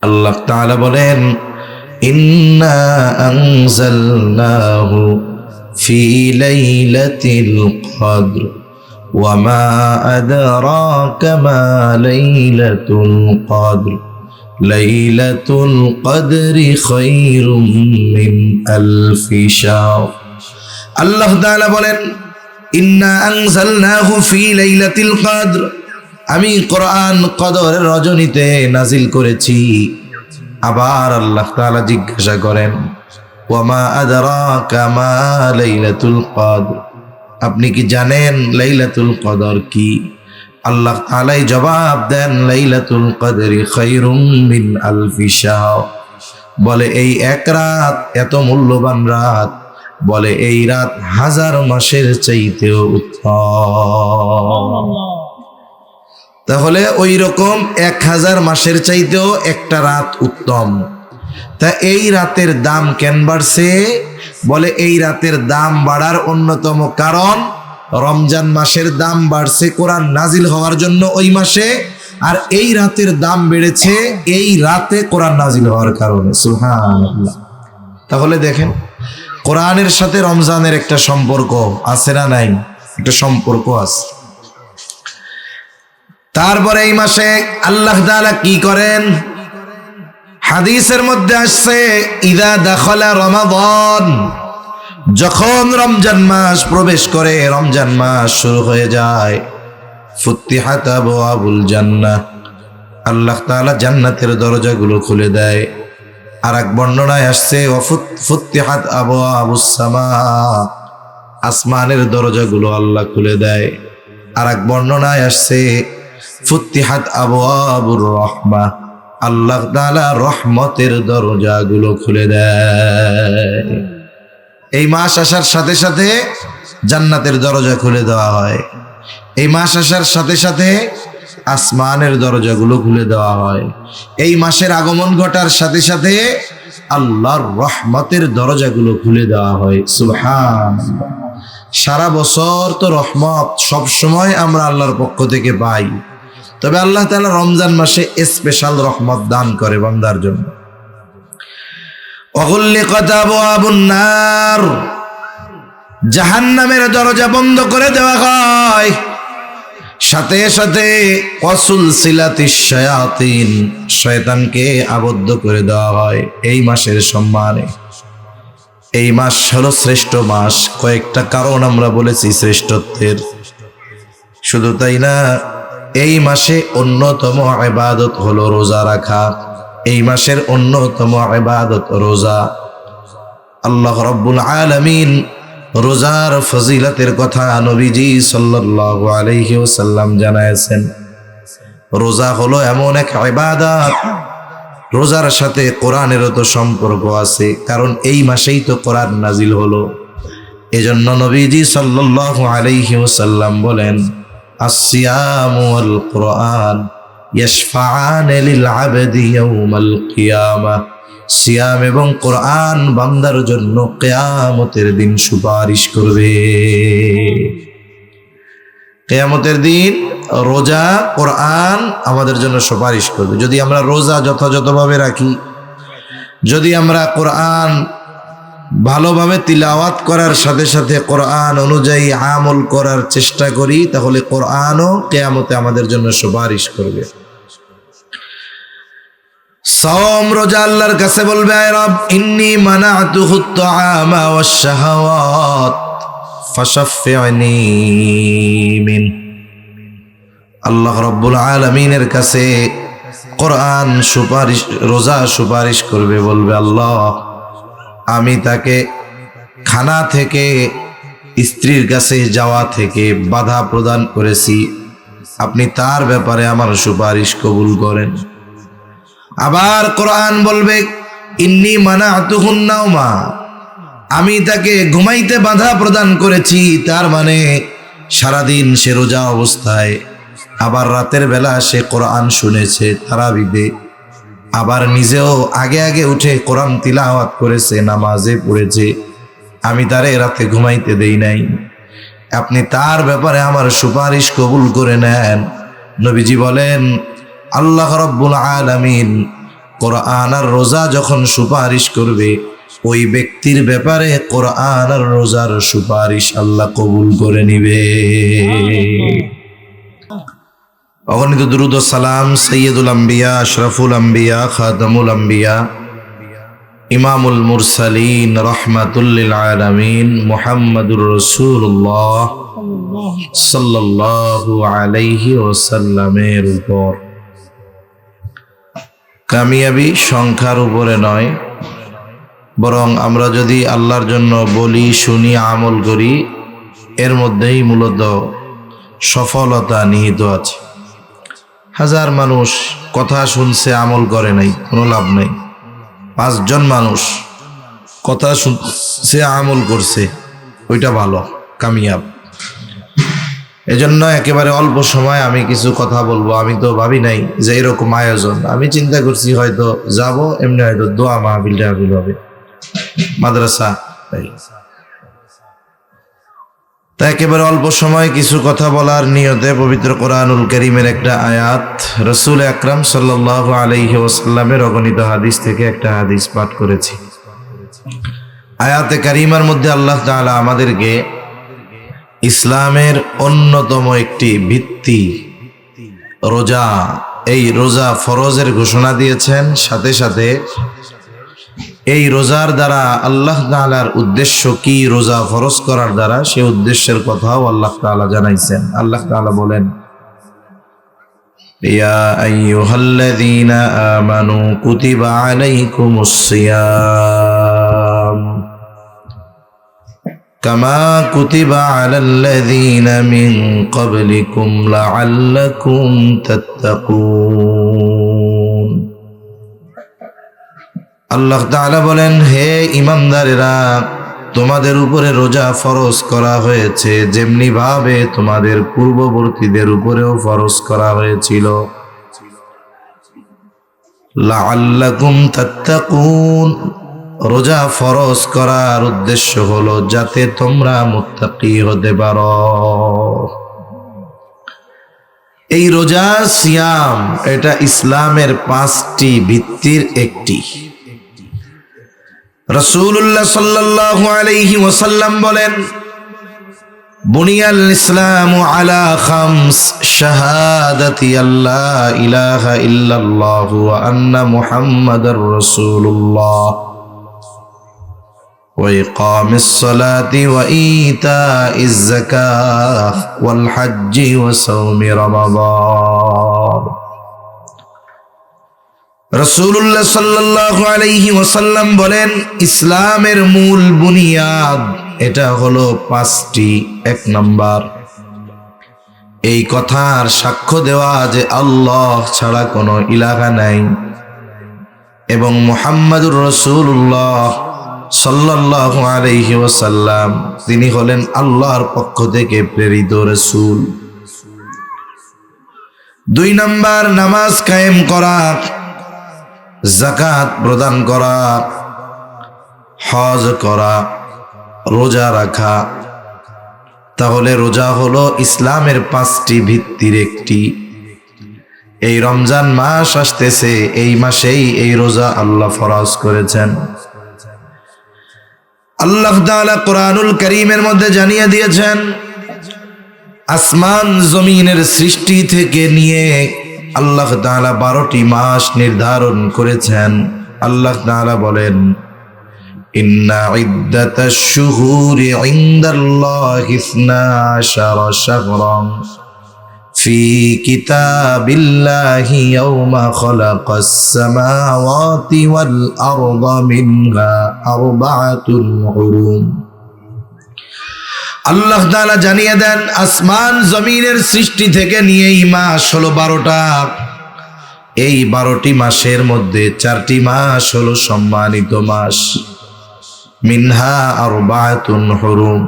আল্লাহ তাআলা বলেন, ইন্না আনজালনাহু ফি লাইলাতিল কদর ওয়া মা আদরাকা মা লাইলাতুল কদর লাইলাতুল কদরি খায়রুম মিন আলফি শাহর। আল্লাহ তাআলা বলেন, ইন্না আনজালনাহু ফি লাইলাতিল কদর, আমি কোরআন কদরের রজনীতে নাজিল করেছি। আবার আল্লাহ তাআলা জিজ্ঞাসা করেন, ওয়া মা আদরাকা মা লাইলাতুল কদর, আপনি কি জানেন লাইলাতুল কদর কি? আল্লাহ তাআলাই জবাব দেন, লাইলাতুল কদরি খায়রুম মিন আলফি শাহর। বলে এই এক রাত এত মূল্যবান রাত, বলে এই রাত 1000 মাসের চাইতেও উত্তম। তাহলে ওই রকম 1000 মাসের চাইতেও একটা রাত উত্তম। তা এই রাতের দাম কেন বাড়ছে? বলে এই রাতের দাম বাড়ার অন্যতম কারণ রমজান মাসের দাম বাড়ছে কোরআন নাজিল হওয়ার জন্য ওই মাসে, আর এই রাতের দাম বেড়েছে এই রাতে কোরআন নাজিল হওয়ার কারণে। সুবহানাল্লাহ। তাহলে দেখেন, কোরআনের সাথে রমজানের একটা সম্পর্ক আছে না নাই? একটা সম্পর্ক আছে। তারপরে এই মাসে আল্লাহ তাআলা কি করেন? হাদিসের মধ্যে আসছে, ইদা দাখালা রমাদান, যখন রমজান মাস প্রবেশ করে, রমজান মাস শুরু হয়ে যায়, ফুতিহাত আবওয়াবুল জান্নাহ, আল্লাহ তাআলা জান্নাতের দরজাগুলো খুলে দেয়। আর এক বর্ণনায় আসছে, ফুতিহাত আবওয়াবুস সামা, আসমানের দরজাগুলো আল্লাহ খুলে দেয়। আর এক বর্ণনায় আসছে, ফুতিহাত আবওয়াবুর রাহমাহ, আল্লাহ তাআলা রহমতের দরজাগুলো খুলে দেয়। এই মাস আসার সাথে সাথে জান্নাতের দরজা খুলে দেওয়া হয়। এই মাস আসার সাথে সাথে আসমানের দরজাগুলো খুলে দেওয়া হয়। এই মাসের আগমন ঘটার সাথে সাথে আল্লাহর রহমতের দরজাগুলো খুলে দেওয়া হয়। সুবহানাল্লাহ। সারা বছর তো রহমত সব সময় আমরা আল্লাহর পক্ষ থেকে পাই, তবে আল্লাহ তাআলা রমজান মাসে স্পেশাল রহমত দান করে বান্দার জন্য। ওয়াগুল্লিকাত আবওয়াবুন নার, জাহান্নামের দরজা বন্ধ করে দেওয়া হয়। সাথে সাথে ওয়াসুলসিলাতিশ শায়াতিন, শয়তানকে আবদ্ধ করে দেওয়া হয় এই মাসের সম্মানে। এই মাস হলো শ্রেষ্ঠ মাস। কয়েকটা কারণ আমরা বলেছি শ্রেষ্ঠত্বের। শুধু তাই না, এই মাসে অন্যতম ইবাদত হলো রোজা রাখা। এই মাসের অন্যতম ইবাদত রোজা। আল্লাহ রাব্বুল আলামিন রোজার ফজিলতের কথা নবীজি সাল্লাল্লাহু আলাইহি ওয়াসাল্লাম জানায়েছেন। রোজা হলো এমন এক ইবাদত, রোজার সাথে কোরআনেরও তো সম্পর্ক আছে, কারণ এই মাসেই তো কোরআন নাজিল হলো। এজন্য নবীজি সাল্লাল্লাহু আলাইহি ওয়াসাল্লাম বলেন, আসসিয়ামু ওয়াল কুরআন ইয়াশফাআন লিল আবদি ইয়াউমাল কিয়ামাহ, সিয়াম এবং কোরআন বান্দার জন্য কিয়ামতের দিন সুপারিশ করবে। কিয়ামতের দিন রোজা, কোরআন আমাদের জন্য সুপারিশ করবে। যদি আমরা রোজা যথাযথভাবে রাখি, যদি আমরা কোরআন ভালোভাবে তিলাওয়াত করার সাথে সাথে কোরআন অনুযায়ী আমল করার চেষ্টা করি, তাহলে কোরআনও কিয়ামতে আমাদের জন্য সুপারিশ করবে। সাওম, রোজা আল্লাহর কাছে বলবে, আয় রব, ইন্নী মানাতুহুত তাআমা ওয়াশ শাহাওয়াত ফাশাফি'নি মিন। আল্লাহ রাব্বুল আলামিনের কাছে কোরআন সুপারিশ, রোজা সুপারিশ করবে, বলবে, আল্লাহ, আমি তাকে খানা থেকে, স্ত্রীর কাছে যাওয়া থেকে বাধা প্রদান করেছি, আপনি তার ব্যাপারে আমার সুপারিশ কবুল করেন। আবার কোরআন বলবে, ইন্নী মানাতুহুন নাওমা, আমি তাকে ঘুমাইতে বাধা প্রদান করেছি। তার মানে সারাদিন সে রোজা অবস্থায়, আবার রাতের বেলা সে কোরআন শুনেছে তারাবিতে, আবার নিজেও আগে আগে উঠে কোরআন তিলাওয়াত করেছে, নামাজে পড়েছে, আমি তারে রাতে ঘুমাইতে দেই নাই, আপনি তার ব্যাপারে আমার সুপারিশ কবুল করে নেন। নবীজি বলেন, আল্লাহ রাব্বুল আলামিন কোরআন আর রোজা যখন সুপারিশ করবে, ওই ব্যক্তির ব্যাপারে কোরআন আর রোজার সুপারিশ আল্লাহ কবুল করে নিবে। অগণিত দুরূদ ও সালাম সৈয়দুল আম্বিয়া, আশরাফুল আম্বিয়া, খাতামুল আম্বিয়া, ইমামুল মুরসালিন, রহমাতুল লিল আলামিন মুহাম্মাদুর রাসূলুল্লাহ সাল্লাল্লাহু আলাইহি ওয়াসাল্লামের উপর। কামিয়াবি সংখ্যার উপরে নয়, বরং আমরা যদি আল্লাহর জন্য বলি, শুনি, আমল করি, এর মধ্যেই মূলত সফলতা নিহিত আছে। হাজার মানুষ কথা শুনছে, আমল করে নাই, কোনো লাভ নাই। 5 জন মানুষ কথা শুনছে, আমল করছে, ওইটা ভালো, কামিয়াব। এজন্য একেবারে অল্প সময় আমি কিছু কথা বলবো। আমি তো ভাবি নাই যে এরকম আয়োজন, আমি চিন্তা করছি হয়তো যাব, এমনি হয়তো দোয়া মাহফিল টাহফিল হবে, মাদ্রাসা। তা একেবারে অল্প সময় কিছু কথা বলার নিয়তে পবিত্র কোরআনুল কারীমের একটা আয়াত, রাসূল আকরাম সাল্লাল্লাহু আলাইহি ওয়াসাল্লামের অগণিত হাদিস থেকে একটা হাদিস পাঠ করেছি। আয়াতে কারিমার মধ্যে আল্লাহ তাআলা আমাদেরকে ইসলামের অন্যতম একটি ভিত্তি রোজা, এই রোজা ফরজের ঘোষণা দিয়েছেন। সাথে সাথে এই রোজার দ্বারা আল্লাহ তাআলার উদ্দেশ্য কি, রোজা ফরজ করার দ্বারা সেই উদ্দেশ্যের কথাও আল্লাহ তাআলা জানাইছেন। আল্লাহ তাআলা বলেন, ইয়া আইয়ুহাল্লাযীনা আমানু কুতিবা আলাইকুমুস সিয়াম কামা কুতিবা আলাল্লাযীনা মিন ক্বাবলিকুম লাআল্লাকুম তাত্তাকুন। আল্লাহ তাআলা বলেন, হে ঈমানদারেরা, তোমাদের উপরে রোজা ফরজ করা হয়েছে যেমনি ভাবে তোমাদের পূর্ববর্তীদের উপরেও ফরজ করা হয়েছিল। লাআল্লাকুম তাত্তাকুন, রোজা ফরজ করার উদ্দেশ্য হলো যাতে তোমরা মুত্তাকি হতে পারো। এই রোজা সিয়াম, এটা ইসলামের 5টি ভিত্তির একটি। রাসূলুল্লাহ সাল্লাল্লাহু আলাইহি ওয়াসাল্লাম বলেন, বুনিয়াল ইসলামু আলা খামস, শাহাদাতি আল্লা ইলাহা ইল্লাল্লাহু ওয়া আন্না মুহাম্মাদার রাসূলুল্লাহ ওয়া ইকামিস সালাতি ওয়া ইতাইজ যাকাহ ওয়াল হজ্জি ওয়া সাওমি রমাদান। রাসূলুল্লাহ সাল্লাল্লাহু আলাইহি ওয়াসাল্লাম বলেন, ইসলামের মূল বুনিয়াদ এটা হলো 5টি। 1 নাম্বার, এই কথার সাক্ষ্য দেওয়া যে আল্লাহ ছাড়া কোনো ইলাহা নাই এবং মুহাম্মাদুর রাসূলুল্লাহ সাল্লাল্লাহু আলাইহি ওয়াসাল্লাম তিনি হলেন আল্লাহর পক্ষ থেকে প্রেরিত রাসূল। 2 নাম্বার, নামাজ কায়েম করা, যাকাত প্রদান করা, হজ করা, রোজা রাখা। তাহলে রোজা হলো ইসলামের 5টি ভিত্তির একটি। এই রমজান মাস আসতেছে, এই মাসেই এই রোজা আল্লাহ ফরজ করেছেন। আল্লাহ তাআলা কোরআনুল কারীমের মধ্যে জানিয়ে দিয়েছেন, আসমান জমিনের সৃষ্টি থেকে নিয়ে আল্লাহ তাআলা 12টি মাস নির্ধারণ করেছেন। আল্লাহ তাআলা বলেন, ইন্না ইদ্দাতাশ শুহুরি ইনদাল্লাহি 12 শাহরান ফি কিতাবিল্লাহি ইয়াওমা খালাকাস সামাওয়াতি ওয়াল আরদা মিনহা আরবাআতুন হুরুম। আল্লাহ তাআলা জানিয়ে দেন, আসমান জমিনের সৃষ্টি থেকে নিয়ে এই মাস হলো 12টা। এই 12টি মাসের মধ্যে 4টি মাস হলো সম্মানিত মাস। মিনহা আরবাআতুন হুরুম,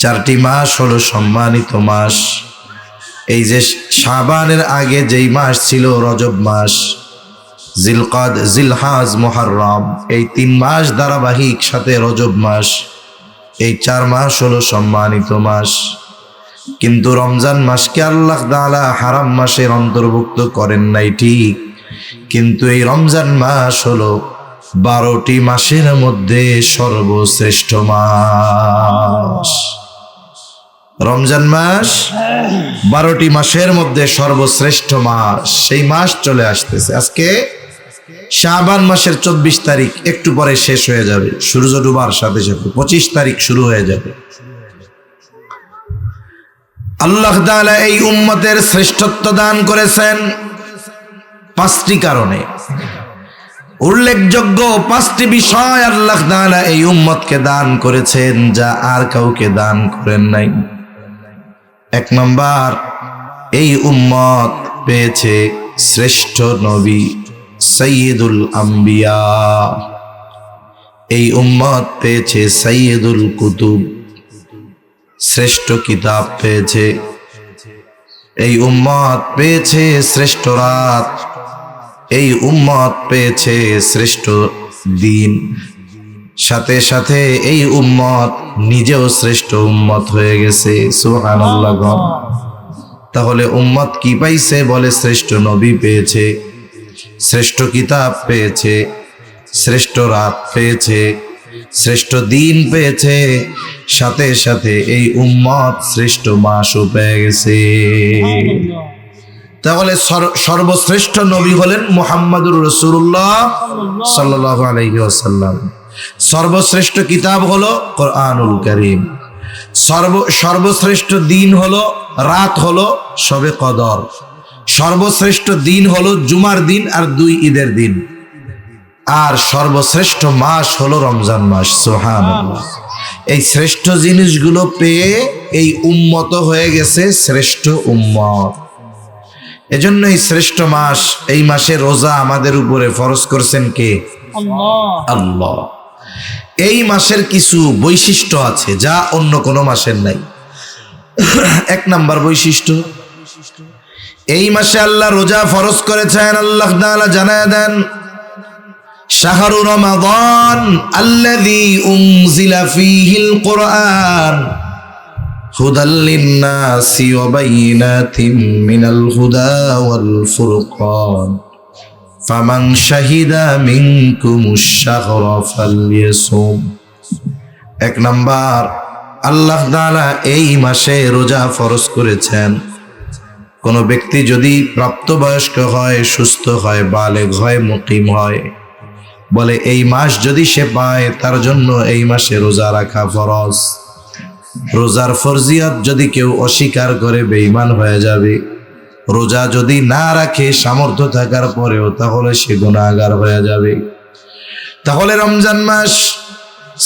4টি মাস হলো সম্মানিত মাস। এই যে শাবানের আগে যেই মাস ছিল রজব মাস, জিলকাদ, জিলহাজ, মুহররম, এই 3 মাস ধারাবাহিক, সাথে রজব মাস, এই 4 মাস হলো সম্মানিত মাস। কিন্তু রমজান মাসকে আল্লাহ তাআলা হারাম মাসের অন্তর্ভুক্ত করেন নাই, ঠিক, কিন্তু এই রমজান মাস হলো 12টি মাসের মধ্যে সর্বশ্রেষ্ঠ মাস। রমজান মাস 12টি মাসের মধ্যে সর্বশ্রেষ্ঠ মাস। সেই মাস চলে আসতেছে। আজকে শাবান মাসের 24 তারিখ, একটু পরে শেষ হয়ে যাবে। সূর্য ডুবার সাথে সাথে 25 তারিখ শুরু হয়ে যাবে। আল্লাহ তাআলা এই উম্মতের শ্রেষ্ঠত্ব দান করেছেন 5টি কারণে। উল্লেখযোগ্য 5টি বিষয় আল্লাহ তাআলা এই উম্মতকে দান করেছেন, যা আর কাউকে দান করেন নাই। 1 নাম্বার, এই উম্মত পেয়েছে শ্রেষ্ঠ নবী সাইয়্যিদুল আম্বিয়া। এই উম্মত পেয়েছে সাইয়্যিদুল কুতুব, শ্রেষ্ঠ কিতাব পেয়েছে। এই উম্মত পেয়েছে শ্রেষ্ঠ রাত। এই উম্মত পেয়েছে শ্রেষ্ঠ দিন। সাথে সাথে এই উম্মত নিজেও শ্রেষ্ঠ উম্মত হয়ে গেছে। সুবহানাল্লাহ। তাহলে উম্মত কি পাইছে? বলে শ্রেষ্ঠ নবী পেয়েছে, শ্রেষ্ঠ কিতাব পেয়েছে, শ্রেষ্ঠ রাত পেয়েছে, শ্রেষ্ঠ দিন পেয়েছে, সাথে সাথে এই উম্মত শ্রেষ্ঠ মাসও পেয়ে গেছে। তাহলে সর্বশ্রেষ্ঠ নবী হলেন মুহাম্মাদুর রাসূলুল্লাহ সাল্লাল্লাহু আলাইহি ওয়াসাল্লাম। সর্বশ্রেষ্ঠ কিতাব হলো কোরআনুল কারীম। সর্বশ্রেষ্ঠ দিন হলো, রাত হলো শবে কদর। সর্বশ্রেষ্ঠ দিন হলো জুমার দিন আর 2 ঈদের দিন। আর সর্বশ্রেষ্ঠ মাস হলো রমজান মাস। সুবহানাল্লাহ। এই শ্রেষ্ঠ জিনিসগুলো পেয়ে এই উম্মত হয়ে গেছে শ্রেষ্ঠ উম্মত। এজন্য এই শ্রেষ্ঠ মাস, এই মাসে রোজা আমাদের উপরে ফরজ করছেন কে? আল্লাহ। এই মাসের কিছু বৈশিষ্ট্য আছে যা অন্য কোনো মাসের নাই। 1 নাম্বার বৈশিষ্ট্য, এই মাসে আল্লাহ রোজা ফরজ করেছেন। আল্লাহ তাআলা জানায় দেন, শাহরু রমাদান আল্লাযী উনজিলা ফীহিল কুরআন হুদাল লিন-নাসি ওয়া বাইয়িনাতিন মিনাল হুদা ওয়াল ফুরকান ফামান শাহিদা মিনকুমুশ শাহরা ফালইয়াসুম। 1 নাম্বার, আল্লাহ তাআলা এই মাসে রোজা ফরজ করেছেন। কোন ব্যক্তি যদি প্রাপ্তবয়স্ক হয়, সুস্থ হয়, বালেগ হয়, মুকিম হয়, বলে এই মাস যদি সে পায় তার জন্য এই মাসে রোজা রাখা ফরজ। রোজার ফরজিয়ত যদি কেউ অস্বীকার করে বেঈমান হয়ে যাবে। রোজা যদি না রাখে সামর্থ্য থাকার পরেও, তাহলে সে গুনাহগার হয়ে যাবে। তাহলে রমজান মাস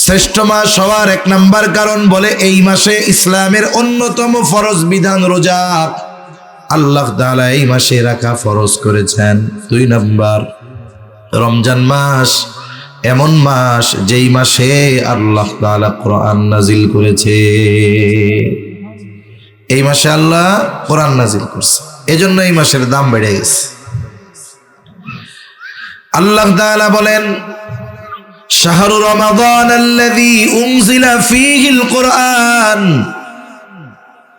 শ্রেষ্ঠ মাস হওয়ার 1 নাম্বার কারণ, বলে এই মাসে ইসলামের অন্যতম ফরজ বিধান রোজা আল্লাহ তাআলা এই মাসে রাখা ফরজ করেছেন। 2 নাম্বার, রমজান মাস এমন মাস যেই মাসে আল্লাহ তাআলা কোরআন নাজিল করেছে। এই মাসে আল্লাহ কোরআন নাজিল করছে, এজন্য এই মাসের দাম বেড়ে গেছে। আল্লাহ তাআলা বলেন, শাহরু রমাদান আল্লাযী উনজিলা ফীহিল কুরআন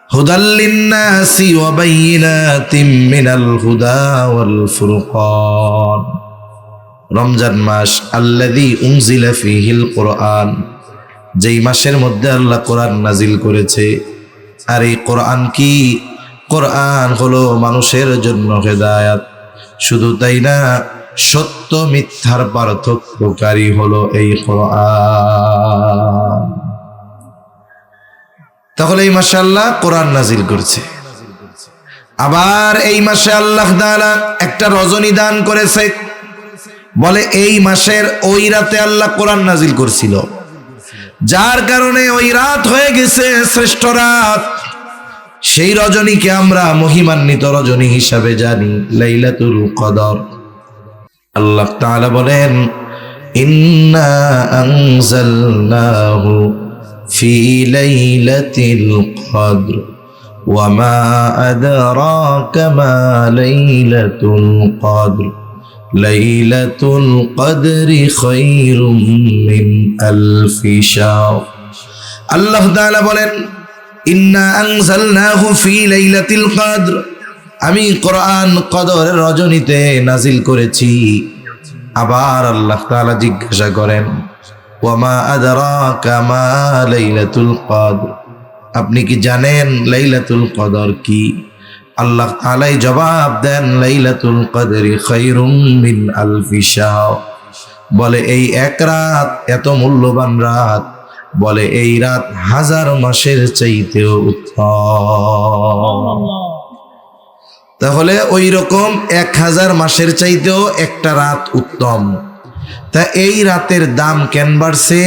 হুদাল লিন-নাসি ওয়া বাইয়িনাতিন মিনাল হুদা ওয়াল ফুরকান। রমজান মাস আল্লাযী উনজিলা ফীহিল কুরআন, যেই মাসের মধ্যে আল্লাহ কোরআন নাজিল করেছে। আর এই কোরআন কি? কোরআন হলো মানুষের জন্য হেদায়েত। শুধু তাই না, সত্য মিথ্যার পার্থক্যকারী হলো এই কোরআন। তাহলে এই মাসে আল্লাহ কোরআন নাজিল করছে। আবার এই মাসে আল্লাহ তাআলা একটা রজনী দান করেছে। বলে এই মাসের ওই রাতে আল্লাহ কোরআন নাজিল করছিল, যার কারণে ওই রাত হয়ে গেছে শ্রেষ্ঠ রাত। সেই রজনীকে আমরা মহিমান্বিত রজনী হিসাবে জানি, লাইলাতুল কদর। আল্লাহ তাআলা বলেন, ইন্না আনজালনাহু ফি লাইলাতিল কদর ওয়া মা আদরাকা মা লাইলাতুল কদর লাইলাতুল কদরি খায়রুম মিন আলফি শাহর। আল্লাহ তাআলা বলেন, ইন্না আনজালনাহু ফি লাইলাতিল কদর, আমি কোরআন কদরের রজনীতে নাজিল করেছি। আবার আল্লাহ তাআলা জিজ্ঞাসা করেন, ওয়ামা আদরাকা মা লাইলাতুল কদর, আপনি কি জানেন লাইলাতুল কদর কি? আল্লাহ তাআলাই জবাব দেন, লাইলাতুল কদরি খায়রুম মিন আলফি শাহর, বলে এই এক রাত এত মূল্যবান রাত, বলে এই রাত 1000 মাসের চাইতেও উত্তম। তাহলে ওই রকম 1000 মাসের চাইতেও একটা রাত উত্তম। তা এই রাতের দাম কেন বাড়ছে?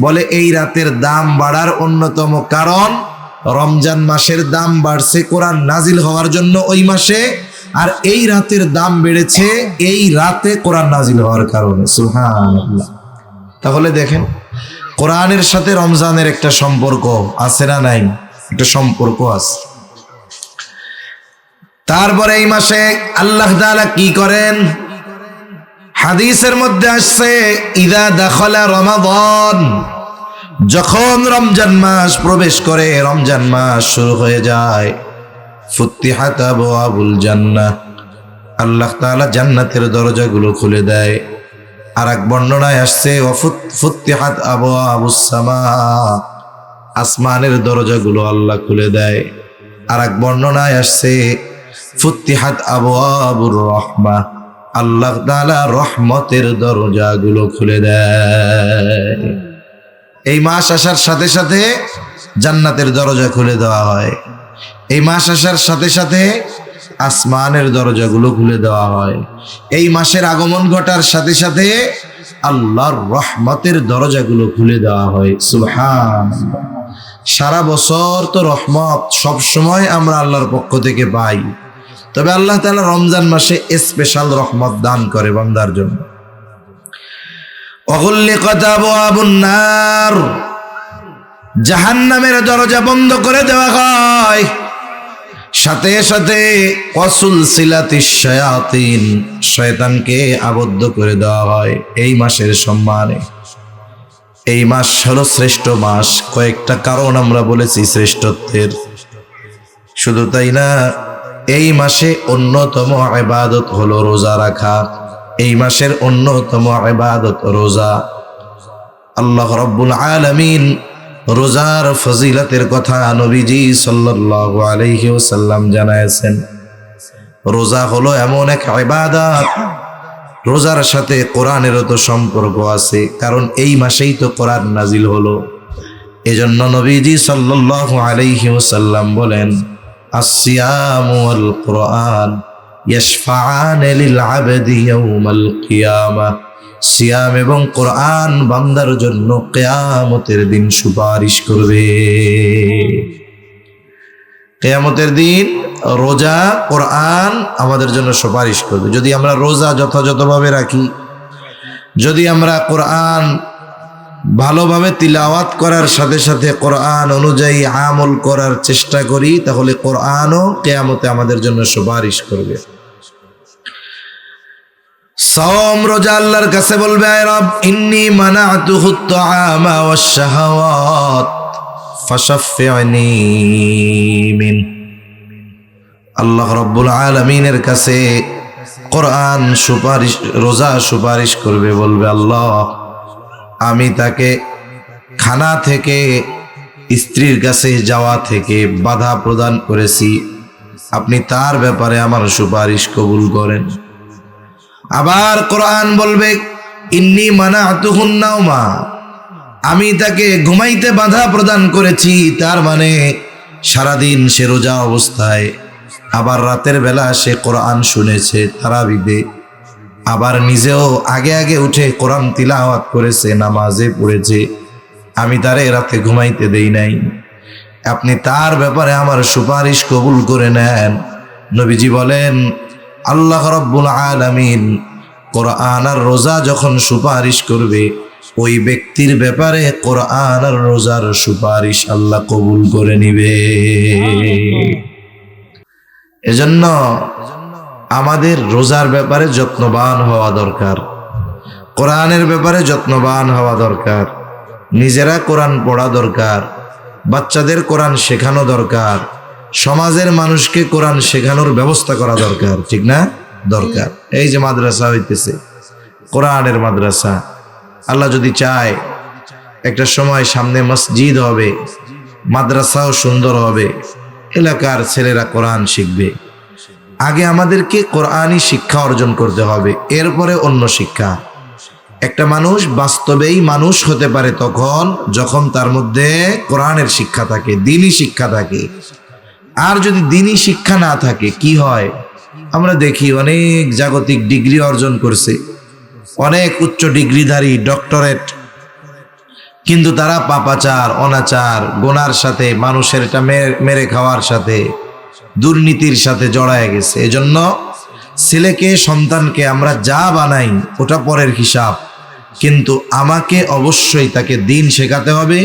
বলে এই রাতের দাম বাড়ার অন্যতম কারণ রমজান মাসের দাম বাড়ছে কোরআন নাজিল হওয়ার জন্য ওই মাসে, আর এই রাতের দাম বেড়েছে এই রাতে কোরআন নাজিল হওয়ার কারণে। সুবহানাল্লাহ। তাহলে দেখেন কোরআনের সাথে রমজানের একটা সম্পর্ক আছে না নাই? একটা সম্পর্ক আছে। তারপরে এই মাসে আল্লাহ তাআলা কি করেন? হাদিসের মধ্যে আসছে, ইদা দাখালা রমাদান, যখন রমজান মাস প্রবেশ করে, রমজান মাস শুরু হয়ে যায়, ফুতিহাত আবওয়াবুল জান্নাহ, আল্লাহ তাআলা জান্নাতের দরজাগুলো খুলে দেয়। আর এক বর্ণনায় আসছে, ফুতিহাত আবওয়াবুস সামা, আসমানের দরজাগুলো আল্লাহ খুলে দেয়। আর এক বর্ণনায় আসছে, ফুতিহাত আবওয়াবুর রাহমাহ, আল্লাহ তাআলা রহমতের দরজাগুলো খুলে দেয়। এই মাস আসার সাথে সাথে জান্নাতের দরজা খুলে দেওয়া হয়। এই মাস আসার সাথে সাথে আসমানের দরজাগুলো খুলে দেওয়া হয়। এই মাসের আগমন ঘটার সাথে সাথে আল্লাহর রহমতের দরজাগুলো খুলে দেওয়া হয়। সুবহানাল্লাহ। সারা বছর তো রহমত সব সময় আমরা আল্লাহর পক্ষ থেকে পাই, তবে আল্লাহ তাআলা রমজান মাসে স্পেশাল রহমত দান করে বান্দার জন্য। ওয়াগুল্লিকাত আবওয়াবুন নার, জাহান্নামের দরজা বন্ধ করে দেওয়া হয়। সাথে সাথে ওয়াসুলসিলাতিশ শায়াতিন, শয়তানকে আবদ্ধ করে দেওয়া হয় এই মাসের সম্মানে। এই মাস হলো শ্রেষ্ঠ মাস। কয়েকটা কারণ আমরা বলেছি শ্রেষ্ঠত্বের। শুধু তাই না, এই মাসে অন্যতম ইবাদত হলো রোজা রাখা। এই মাসের অন্যতম ইবাদত রোজা। আল্লাহ রাব্বুল আলামিন রোজার ফজিলতের কথা নবীজি সাল্লাল্লাহু আলাইহি ওয়াসাল্লাম জানায়েছেন। রোজা হলো এমন এক ইবাদত, রোজার সাথে কোরআনেরও তো সম্পর্ক আছে, কারণ এই মাসেই তো কোরআন নাজিল হলো। এজন্য নবীজি সাল্লাল্লাহু আলাইহি ওয়াসাল্লাম বলেন, আসসিয়ামু ওয়াল কুরআন ইয়াশফাআন লিল আবদি ইয়াউমাল কিয়ামাহ, সিয়াম এবং কোরআন বান্দার জন্য কিয়ামতের দিন সুপারিশ করবে। কিয়ামতের দিন রোজা, কোরআন আমাদের জন্য সুপারিশ করবে। যদি আমরা রোজা যথাযথভাবে রাখি, যদি আমরা কোরআন ভালোভাবে তিলাওয়াত করার সাথে সাথে কোরআন অনুযায়ী আমল করার চেষ্টা করি, তাহলে কোরআনও কিয়ামতে আমাদের জন্য সুপারিশ করবে। সাওম রোজা আল্লাহর কাছে বলবে, আয় রব, ইন্নী মানাতুহুত তাআমা ওয়াশ শাহাওয়াত ফাশাফি'নি মিন। আল্লাহ রাব্বুল আলামিনের কাছে কোরআন সুপারিশ, রোজা সুপারিশ করবে, বলবে, আল্লাহ, আমি তাকে খানা থেকে, স্ত্রীর কাছে যাওয়া থেকে বাধা প্রদান করেছি, আপনি তার ব্যাপারে আমার সুপারিশ কবুল করেন। আবার কোরআন বলবে, ইন্নী মানাতুহুন নাওমা, আমি তাকে ঘুমাইতে বাধা প্রদান করেছি। তার মানে সারাদিন সে রোজা অবস্থায়, আবার রাতের বেলা সে কোরআন শুনেছে তারাবিতে, আবার নিজেও আগে আগে উঠে কোরআন তিলাওয়াত করেছে, নামাজে পড়েছে, আমি তারে রাতে ঘুমাইতে দেই নাই, আপনি তার ব্যাপারে আমার সুপারিশ কবুল করে নেন। নবীজি বলেন, আল্লাহ রাব্বুল আলামিন কোরআন আর রোজা যখন সুপারিশ করবে, ওই ব্যক্তির ব্যাপারে কোরআন আর রোজার সুপারিশ আল্লাহ কবুল করে নিবে। এজন্য আমাদের রোজার ব্যাপারে যত্নবান হওয়া দরকার, কোরআনের ব্যাপারে যত্নবান হওয়া দরকার, নিজেরা কোরআন পড়া দরকার, বাচ্চাদের কোরআন শেখানো দরকার, সমাজের মানুষকে কোরআন শেখানোর ব্যবস্থা করা দরকার, ঠিক না? দরকার। এই যে মাদ্রাসা হইতেছে, কোরআনের মাদ্রাসা, আল্লাহ যদি চায় একটা সময় সামনে মসজিদ হবে, মাদ্রাসাও সুন্দর হবে, এলাকার ছেলেরা কোরআন শিখবে। আগে আমাদেরকে কোরআনই শিক্ষা অর্জন করতে হবে, এরপরে অন্য শিক্ষা। একটা মানুষ বাস্তবেই মানুষ হতে পারে যখন তার মধ্যে কোরআনের শিক্ষা থাকে, দ্বীনি শিক্ষা থাকে। আর যদি দ্বীনি শিক্ষা না থাকে কি হয়? আমরা দেখি অনেক জাগতিক ডিগ্রি অর্জন করছে, অনেক উচ্চ ডিগ্রিধারী, ডক্টরেট, কিন্তু তারা পাপাচার, অনাচার, গুনার সাথে, মানুষের এটা মেরে খাওয়ার সাথে, দুর্নীতির সাথে জড়ায় গেছে। এজন্য ছেলেকে, সন্তানকে আমরা যা বানাই ওটা পরের হিসাব, কিন্তু আমাকে অবশ্যই তাকে দ্বীন শেখাতে হবে,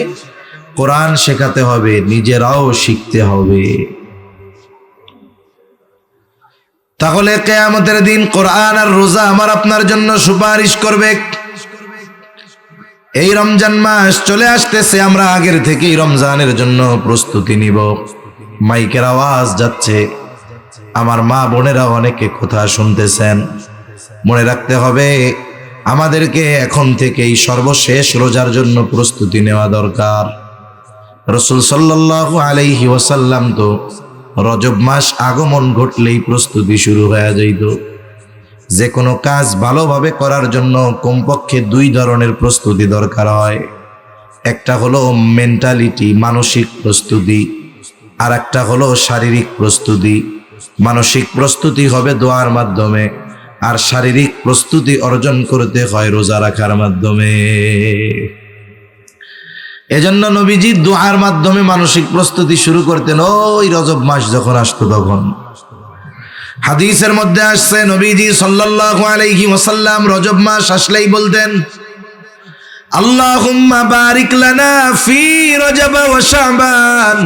কোরআন শেখাতে হবে, নিজেরাও শিখতে হবে। তাহলে কিয়ামতের দিন কোরআন আর রোজা আমার আপনার জন্য সুপারিশ করবে। এই রমজান মাস চলে আসতেছে, আমরা আগের থেকেই রমজানের জন্য প্রস্তুতি নিব। মাইকের আওয়াজ যাচ্ছে, আমার মা বোনেরা অনেকে কথা শুনতেছেন। মনে রাখতে হবে আমাদেরকে এখন থেকেই সর্বশেষ রোজার জন্য প্রস্তুতি নেওয়া দরকার। রাসূল সাল্লাল্লাহু আলাইহি ওয়াসাল্লাম তো রজব মাস আগমন ঘটলেই প্রস্তুতি শুরু হয়ে যাইত। যে কোনো কাজ ভালোভাবে করার জন্য কমপক্ষে 2 ধরনের প্রস্তুতি দরকার হয়। একটা হলো মেন্টালিটি, মানসিক প্রস্তুতি, আর একটা হলো শারীরিক প্রস্তুতি। মানসিক প্রস্তুতি হবে দোয়ার মাধ্যমে, আর শারীরিক প্রস্তুতি অর্জন করতে হয় রোজা রাখার মাধ্যমে। এজন্য নবীজি দোয়ার মাধ্যমে মানসিক প্রস্তুতি শুরু করতেন ওই রজব মাস যখন আসতো তখন। হাদিসের মধ্যে আসছে নবীজি সাল্লাল্লাহু আলাইহি ওয়াসাল্লাম রজব মাস আসলেই বলতেন, আল্লাহুম্মা বারিক লানা ফি রজব ওয়া শাবান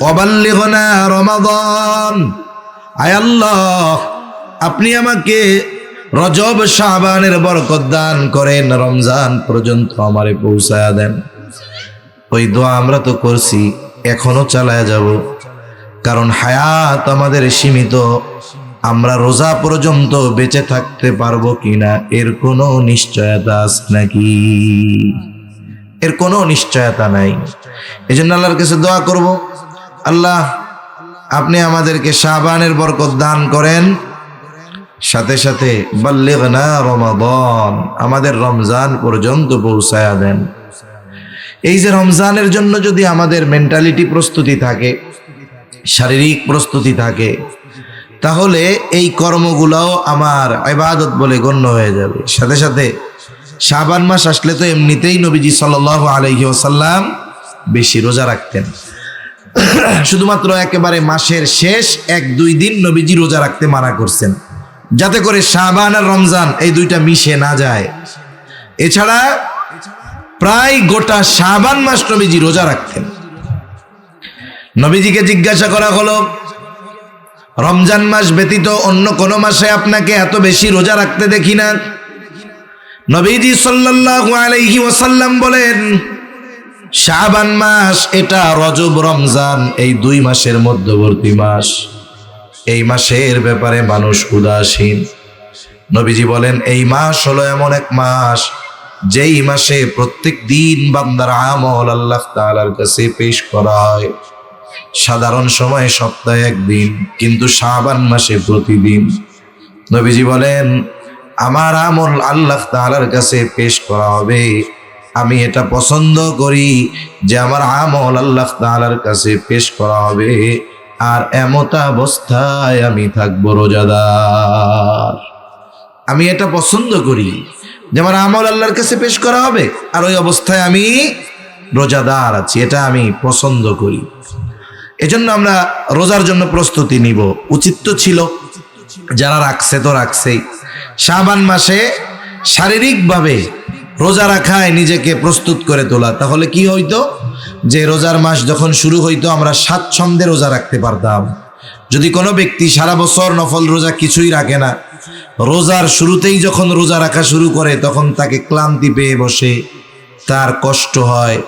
ওয়া বাল্লিগনা রমাদান। আয় আল্লাহ, আপনি আমাকে রজব শাবানের বরকত দান করেন, রমজান পর্যন্ত আমারে পৌঁছায়া দেন। ওই দোয়া আমরা তো করছি, এখনো চালায়া যাব, কারণ হায়াত আমাদের সীমিত। আমরা রোজা পর্যন্ত বেঁচে থাকতে পারবো কিনা এর কোনো নিশ্চয়তা আছে নাকি? এর কোনো নিশ্চয়তা নাই। এজন্য আল্লাহর কাছে দোয়া করব, আল্লাহ আপনি আমাদেরকে শাবানের বরকত দান করেন, সাথে সাথে বাল্লিগনা রমাদান, আমাদের রমজান পর্যন্ত পৌঁছায়া দেন। এই যে রমজানের জন্য যদি আমাদের মেন্টালিটি প্রস্তুতি থাকে, শারীরিক প্রস্তুতি থাকে, তাহলে এই কর্মগুলোও আমার ইবাদত বলে গণ্য হয়ে যাবে। সাথে সাথে শাবান মাস আসলে তো এমনিতেই নবীজি সাল্লাল্লাহু আলাইহি ওয়াসাল্লাম বেশি রোজা রাখতেন। শুধুমাত্র একেবারে মাসের শেষ 1-2 দিন নবীজি রোজা রাখতে মানা করছেন, যাতে করে শাবান আর রমজান এই দুইটা মিশে না যায়। এছাড়া প্রায় গোটা শাবান মাস নবীজি রোজা রাখতেন। নবীজিকে জিজ্ঞাসা করা হলো, রমজান মাস ব্যতীত অন্য কোন মাসে আপনাকে এত বেশি রোজা রাখতে দেখি না। নবীজি সাল্লাল্লাহু আলাইহি ওয়াসাল্লাম বলেন, শাবান মাস এটা রজব রমজান এই 2 মাসের মধ্যবর্তী মাস। এই মাসের ব্যাপারে মানুষ উদাসীন। নবীজি বলেন, এই মাস হলো এমন এক মাস যেই মাসে প্রত্যেক দিন বান্দার আমল আল্লাহ তাআলার কাছে পেশ করা হয়। সাধারণ সময় সপ্তাহে 1 দিন, কিন্তু শাবান মাসে প্রতিদিন। নবীজি বলেন, আমার আমল আল্লাহ তাআলার কাছে পেশ করা হবে। আমি এটা পছন্দ করি যে আমার আমল আল্লাহ তাআলার কাছে পেশ করা হবে, আর এমত অবস্থায় আমি থাকবো রোজাদার। আমি এটা পছন্দ করি যে আমার আমল আল্লাহর কাছে পেশ করা হবে, আর ওই অবস্থায় আমি রোজাদার আছি, এটা আমি পছন্দ করি। এজন্য আমরা রোজার জন্য প্রস্তুতি নিব। উচিত তো ছিল, যারা রাখছে তো রাখছেই, শাবান মাসে শারীরিকভাবে রোজা রাখায় নিজেকে প্রস্তুত করে তোলা। তাহলে কি হইতো, যে রোজার মাস যখন শুরু হইতো আমরা স্বাচ্ছন্দ্যে রোজা রাখতে পারতাম। যদি কোনো ব্যক্তি সারা বছর নফল রোজা কিছুই রাখে না, রোজার শুরুতেই যখন রোজা রাখা শুরু করে তখন তাকে ক্লান্তি পেয়ে বসে, তার কষ্ট হয়,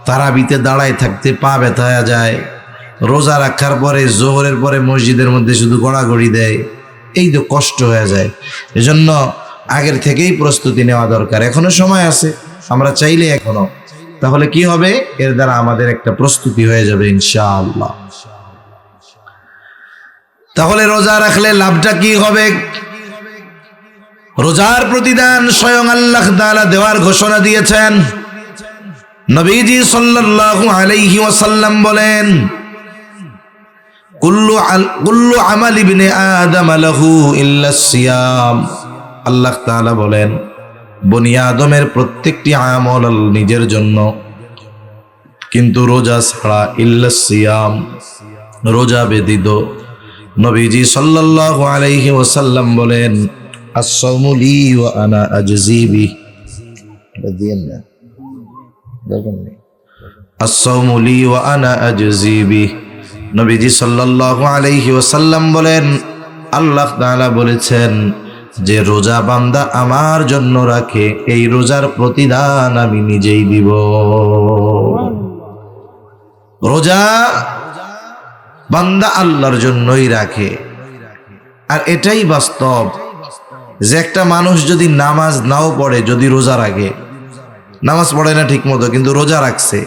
তারাবিতে দাঁড়ায় থাকতে পা ব্যথা যায়, রোজা রাখার পরে জোহরের পরে মসজিদের মধ্যে শুধু গড়াগড়ি দেয়, এই তো কষ্ট হয়ে যায়। এজন্য আগের থেকেই প্রস্তুতি নেওয়া দরকার। এখনো সময় আছে, আমরা চাইলে এখনো, তাহলে কি হবে, এর দ্বারা আমাদের একটা প্রস্তুতি হয়ে যাবে ইনশাআল্লাহ। তাহলে রোজা রাখলে লাভটা কি হবে? রোজার প্রতিদান স্বয়ং আল্লাহ তাআলা দেওয়ার ঘোষণা দিয়েছেন। নবীজি সাল্লাল্লাহু আলাইহি ওয়াসাল্লাম বলেন, কুল্লু আমাল ইবনে আদম লাহু ইল্লা সিয়াম। আল্লাহ তাআলা বলেন, বনি আদমের প্রত্যেকটি আমল নিজের জন্য, কিন্তু রোজা ছাড়া, ইল্লা সিয়াম, রোজা ব্যতীত। নবীজি সাল্লাল্লাহু আলাইহি ওয়াসাল্লাম বলেন, আস-সাওমু লি ওয়া আনা আজজি বিহি। আস-সাওমু লি ওয়া আনা আজজি বিহি। নবীজি সাল্লাল্লাহু আলাইহি ওয়াসাল্লাম বলেন, আল্লাহ তাআলা বলেছেন যে রোজা বান্দা আমার জন্য রাখে, এই রোজার প্রতিদান আমি নিজেই দিব। রোজা বান্দা আল্লাহর জন্যই রাখে। আর এটাই বাস্তব যে একটা মানুষ যদি নামাজ নাও পড়ে, যদি রোজা রাখে, নামাজ পড়ে না ঠিক মতো কিন্তু রোজা রাখছে,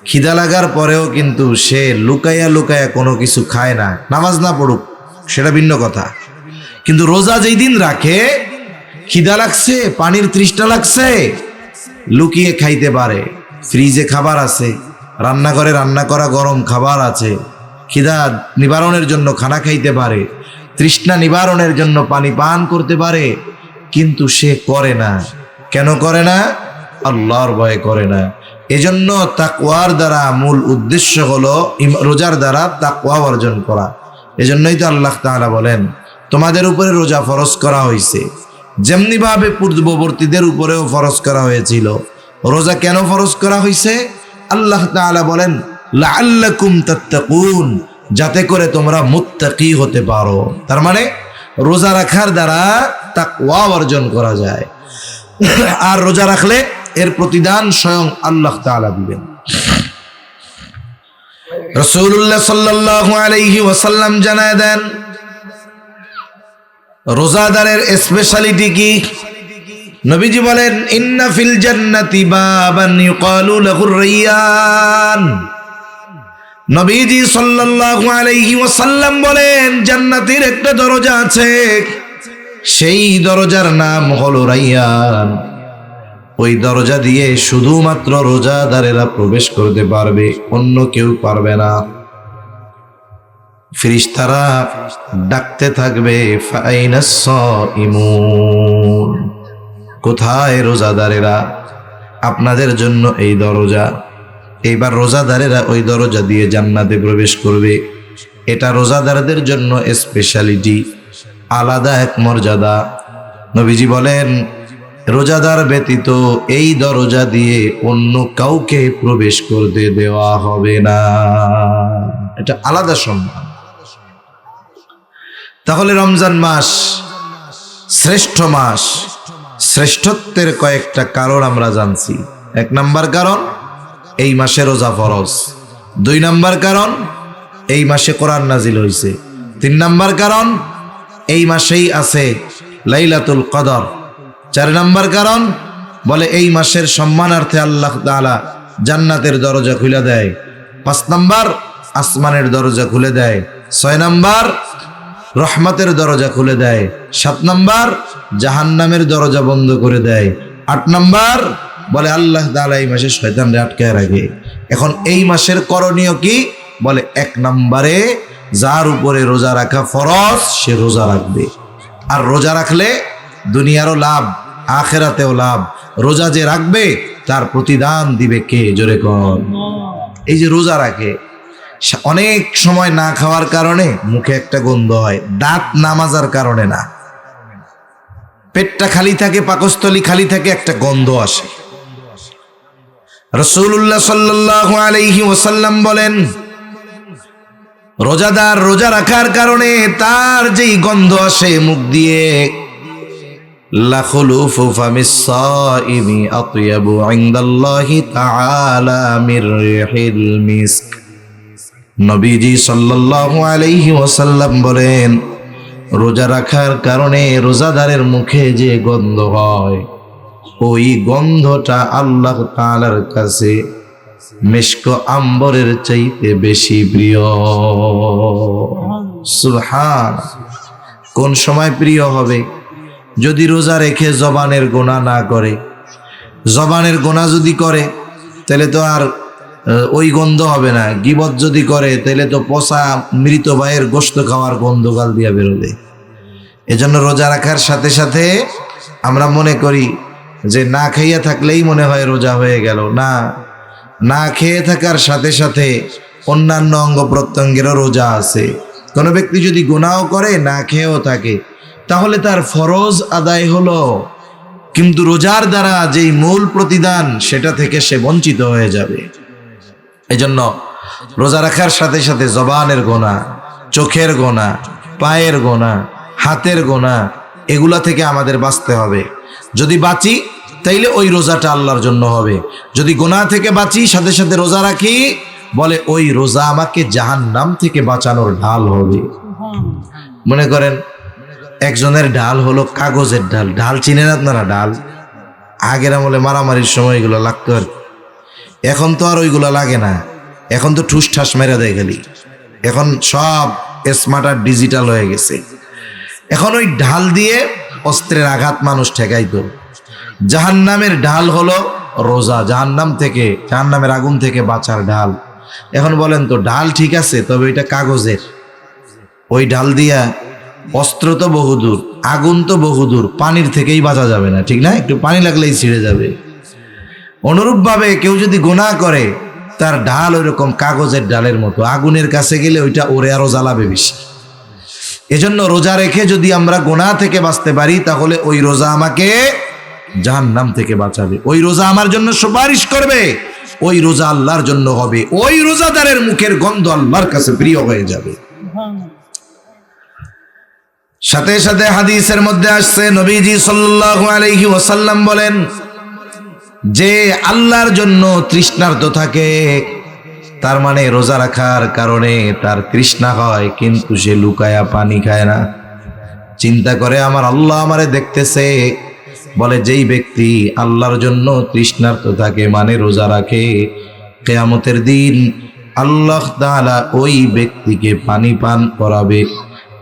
খিদা লাগার পরেও কিন্তু সে লুকাইয়া লুকাইয়া কোনো কিছু খায় না, নামাজ না পড়ুক সেটা ভিন্ন কথা, কিন্তু রোজা যেই দিন রাখে, খিদা লাগছে, পানির তৃষ্ণা লাগছে, লুকিয়ে খাইতে পারে। ফ্রিজে খাবার আছে, রান্নাঘরে রান্না করা গরম খাবার আছে, খিদা নিবারণের জন্য খানা খাইতে পারে, তৃষ্ণা নিবারণের জন্য পানি পান করতে পারে, কিন্তু সে করে না। কেন করে না? আল্লাহর ভয়ে করে না। এজন্য তাকওয়ার দ্বারা মূল উদ্দেশ্য হলো রোজার দ্বারা তাকওয়া অর্জন করা। এজন্যই তো আল্লাহ তাআলা বলেন, তোমাদের উপরে রোজা ফরজ করা হয়েছে, যেমনি ভাবে পূর্ববর্তীদের উপরেও ফরজ করা হয়েছিল। রোজা কেন ফরজ করা হয়েছে? আল্লাহ তাআলা বলেন, লাআল্লাকুম তাত্তাকুন, যাতে করে তোমরা মুত্তাকি হতে পারো। তার মানে রোজা রাখার দ্বারা তাকওয়া অর্জন করা যায়। আর রোজা রাখলে এর প্রতিদান স্বয়ং আল্লাহ তাআলা দিবেন। রাসূলুল্লাহ সাল্লাল্লাহু আলাইহি ওয়াসাল্লাম জানায় দেন, রোজাদারের স্পেশালিটি কি? নবীজি বলেন, ইন্না ফিল জান্নাতি বাবান ইউকালু লাহুর রায়্যান। নবীজি সাল্লাল্লাহু আলাইহি ওয়াসাল্লাম বলেন, জান্নাতের একটা দরজা আছে, সেই দরজার নাম হলো রায়্যান। ওই দরজা দিয়ে শুধুমাত্র রোজাদারেরা প্রবেশ করতে পারবে, অন্য কেউ পারবে না। ফেরেশতারা ডাকতে থাকবে, ফাইনাস সাইমুন, কোথায় রোজাদারেরা? আপনাদের জন্য এই দরজা। এইবার রোজাদারেরা ওই দরজা দিয়ে জান্নাতে প্রবেশ করবে। এটা রোজাদারদের জন্য স্পেশালিটি, আলাদা এক মর্যাদা। নবীজি বলেন, রোজাদার ব্যতীত এই দরজা দিয়ে অন্য কাউকে প্রবেশ করতে দেওয়া হবে না। এটা আলাদা সম্মান। তাহলে রমজান মাস শ্রেষ্ঠ মাস। শ্রেষ্ঠত্বের কয়েকটা কারণ আমরা জানছি। 1 নাম্বার কারণ, এই মাসে রোজা ফরজ। 2 নাম্বার কারণ, এই মাসে কোরআন নাজিল হয়েছে। 3 নাম্বার কারণ, এই মাসেই আছে লাইলাতুল কদর। 4 নাম্বার কারণ, বলে এই মাসের সম্মানার্থে আল্লাহ তাআলা জান্নাতের দরজা খুলে দেয়। 5 নাম্বার, আসমানের দরজা খুলে দেয়। 6 নাম্বার, রহমতের দরজা খুলে দেয়। 7 নাম্বার, জাহান্নামের দরজা বন্ধ করে দেয়। 8 নাম্বার, বলে আল্লাহ তাআলা এই মাসে শয়তানকে আটকায় রাখে। এখন এই মাসের করণীয় কি? বলে 1 নম্বরে, যার উপরে রোজা রাখা ফরজ সে রোজা রাখবে। আর রোজা রাখলে দুনিয়ারও লাভ, আখিরাতেও লাভ। রোজা যে রাখবে তার প্রতিদান দিবে কে? জোরে কোন। এই যে রোজা রাখে, অনেক সময় না খাওয়ার কারণে মুখে একটা গন্ধ হয়, দাঁত না মাজার কারণে না, পেটটা খালি থাকে, পাকস্থলী খালি থাকে, একটা গন্ধ আসে। রাসূলুল্লাহ সাল্লাল্লাহু আলাইহি ওয়াসাল্লাম বলেন, রোজাদার রোজা রাখার কারণে তার যেই গন্ধ আসে মুখ দিয়ে, লা খুলুফু ফামিস সাইমি আতয়াবু ইনদাল্লাহি তাআলা মির রিহিল মিস্ক। নবীজি সাল্লাল্লাহু আলাইহি ওয়াসাল্লাম বলেন, রোজা রাখার কারণে রোজাদারের মুখে যে গন্ধ হয়, ওই গন্ধটা আল্লাহ তাআলার কাছে মিশক আম্বরের চাইতে বেশি প্রিয়। সুবহান। কোন সময় প্রিয় হবে? যদি রোজা রেখে জবানের গুনাহ না করে। জবানের গুনাহ যদি করে তাহলে তো আর ওই গন্ধ হবে না। গীবত যদি করে তাহলে তো পচা মৃত ভাইয়ের গোশত খাওয়ার গন্ধ গাল দিয়া বেরোবে। এজন্য রোজা রাখার সাথে সাথে আমরা মনে করি যে না খাইয়া থাকলেই মনে হয় রোজা হয়ে গেল। না, না খেয়ে থাকার সাথে সাথে অন্যান্য অঙ্গ প্রত্যঙ্গেরও রোজা আছে। কোনো ব্যক্তি যদি গুনাহও করে, না খেয়েও থাকে, তাহলে তার ফরজ আদায় হলো, কিন্তু রোজার দ্বারা যেই মূল প্রতিদান সেটা থেকে সে বঞ্চিত হয়ে যাবে। এজন্য রোজা রাখার সাথে সাথে জবানের গোনা, চোখের গোনা, পায়ের গোনা, হাতের গোনা, এগুলা থেকে আমাদের বাঁচতে হবে। যদি বাঁচি তাইলে ওই রোজাটা আল্লাহর জন্য হবে। যদি গোনা থেকে বাঁচি সাথে সাথে রোজা রাখি, বলে ওই রোজা আমাকে জাহান্নাম থেকে বাঁচানোর ঢাল হবে। মনে করেন একজনের ঢাল হলো কাগজের ঢাল। ঢাল চিনেন আপনারা? ঢাল আগের আমলে মারামারির সময় এগুলো লাগতো আর, এখন তো আর ওইগুলো লাগে না। এখন তো ঠুস ঠাস মেরে দেয় খালি। এখন সব স্মার্ট আর ডিজিটাল হয়ে গেছে। এখন ওই ঢাল দিয়ে অস্ত্রের আঘাত মানুষ ঠেকাইতো। জাহান্নামের ঢাল হলো রোজা, জাহান্নামের আগুন থেকে বাঁচার ঢাল। এখন বলেন তো, ঢাল ঠিক আছে, তবে এটা কাগজের। ওই ঢাল দিয়া অস্ত্র তো বহুদূর, আগুন তো বহুদূর, পানির থেকেই বাঁচা যাবে না, ঠিক না? একটু পানি লাগলেই ছিঁড়ে যাবে। অনুরূপভাবে কেউ যদি গুনাহ করে, তার ঢাল ওইরকম কাগজের ঢালের মতো, আগুনের কাছে গেলে ওইটা ওরে আরো জ্বালাবে বেশি। এজন্য রোজা রেখে যদি আমরা গুনাহ থেকে বাঁচতে পারি, তাহলে ওই রোজা আমাকে জাহান্নাম থেকে বাঁচাবে। ওই রোজা আমার জন্য সুপারিশ করবে, ওই রোজা আল্লাহর জন্য হবে, ওই রোজাদারের মুখের গন্ধ আল্লাহর কাছে প্রিয় হয়ে যাবে। সাথে সাথে হাদিসের মধ্যে আসছে, নবীজি সাল্লাল্লাহু আলাইহি ওয়াসাল্লাম বলেন, যে আল্লাহর জন্য তৃষ্ণার্ত থাকে, তার মানে রোজা রাখার কারণে তার তৃষ্ণা হয়, কিন্তু সে লুকায়া পানি খায় না। চিন্তা করে আমার আল্লাহ আমারে দেখতেছে। বলে যেই ব্যক্তি আল্লাহর জন্য তৃষ্ণার্ত থাকে, মানে রোজা রাখে, কিয়ামতের দিন আল্লাহ তাআলা ওই ব্যক্তিকে পানি পান করাবে।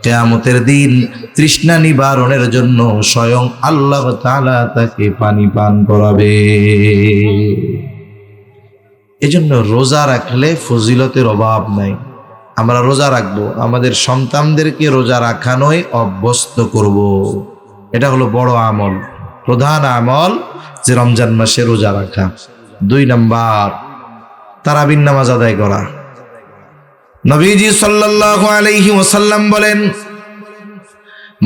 কিয়ামতের দিন তৃষ্ণা নিবারণের জন্য স্বয়ং আল্লাহ তাআলা তাকে পানি পান করাবে। এজন্য রোজা রাখলে ফজিলতের অভাব নাই। আমরা রোজা রাখবো, আমাদের সন্তানদেরকে রোজা রাখানোয় অভ্যস্ত করব। এটা হলো বড় আমল, প্রধান আমল, যে রমজান মাসে রোজা রাখা। 2 নাম্বার, তারাবির নামাজ আদায় করা। নবীজি সাল্লাল্লাহু আলাইহি ওয়াসাল্লাম বলেন,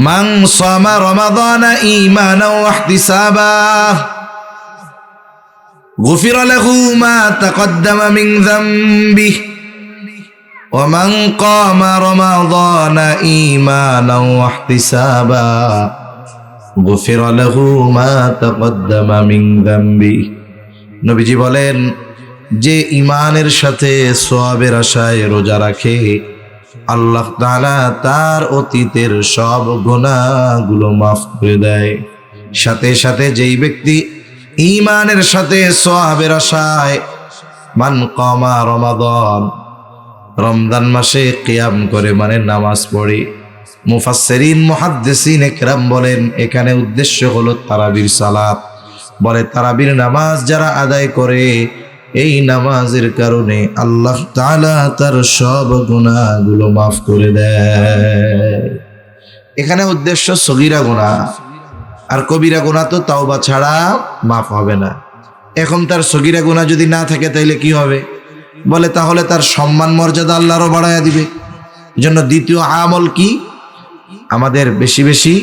মান সামা রমাদানা ঈমানান ওয়া ইহতিসাবা গুফিরা লাহু মা তাকদ্দামা মিন যামবিহি ওয়া মান কামা রমাদানা ঈমানান ওয়া ইহতিসাবা গুফিরা লাহু মা তাকদ্দামা মিন যামবিহি। নবীজি বলেন, যে ঈমানের সাথে সওয়াবের আশায় রোজা রাখে, আল্লাহ তাআলা তার অতীতের সব গুনাহগুলো মাফ করে দেয়। সাথে সাথে যেই ব্যক্তি ঈমানের সাথে সওয়াবের আশায় মান কামা রমাদান, রমজান মাসে কিয়াম করে, মানে নামাজ পড়ে। মুফাসসিরিন মুহাদ্দিসিন ইকরাম বলেন, এখানে উদ্দেশ্য হলো তারাবির সালাত। বলে তারাবির নামাজ যারা আদায় করে, এই নামাজের কারণে আল্লাহ তাআলা তার সব গুনাহগুলো মাফ করে দেয়। এখানে উদ্দেশ্য সগীরা গুনাহ, আর কবিরা গুনাহ তো তাওবা ছাড়া মাফ হবে না। এখন তার সগীরা গুনাহ যদি না থাকে তাইলে কি হবে? বলে তাহলে তার সম্মান মর্যাদা আল্লাহ আরো বাড়ায়া দিবে। এজন্য দ্বিতীয় আমল কি? আমাদের বেশি বেশি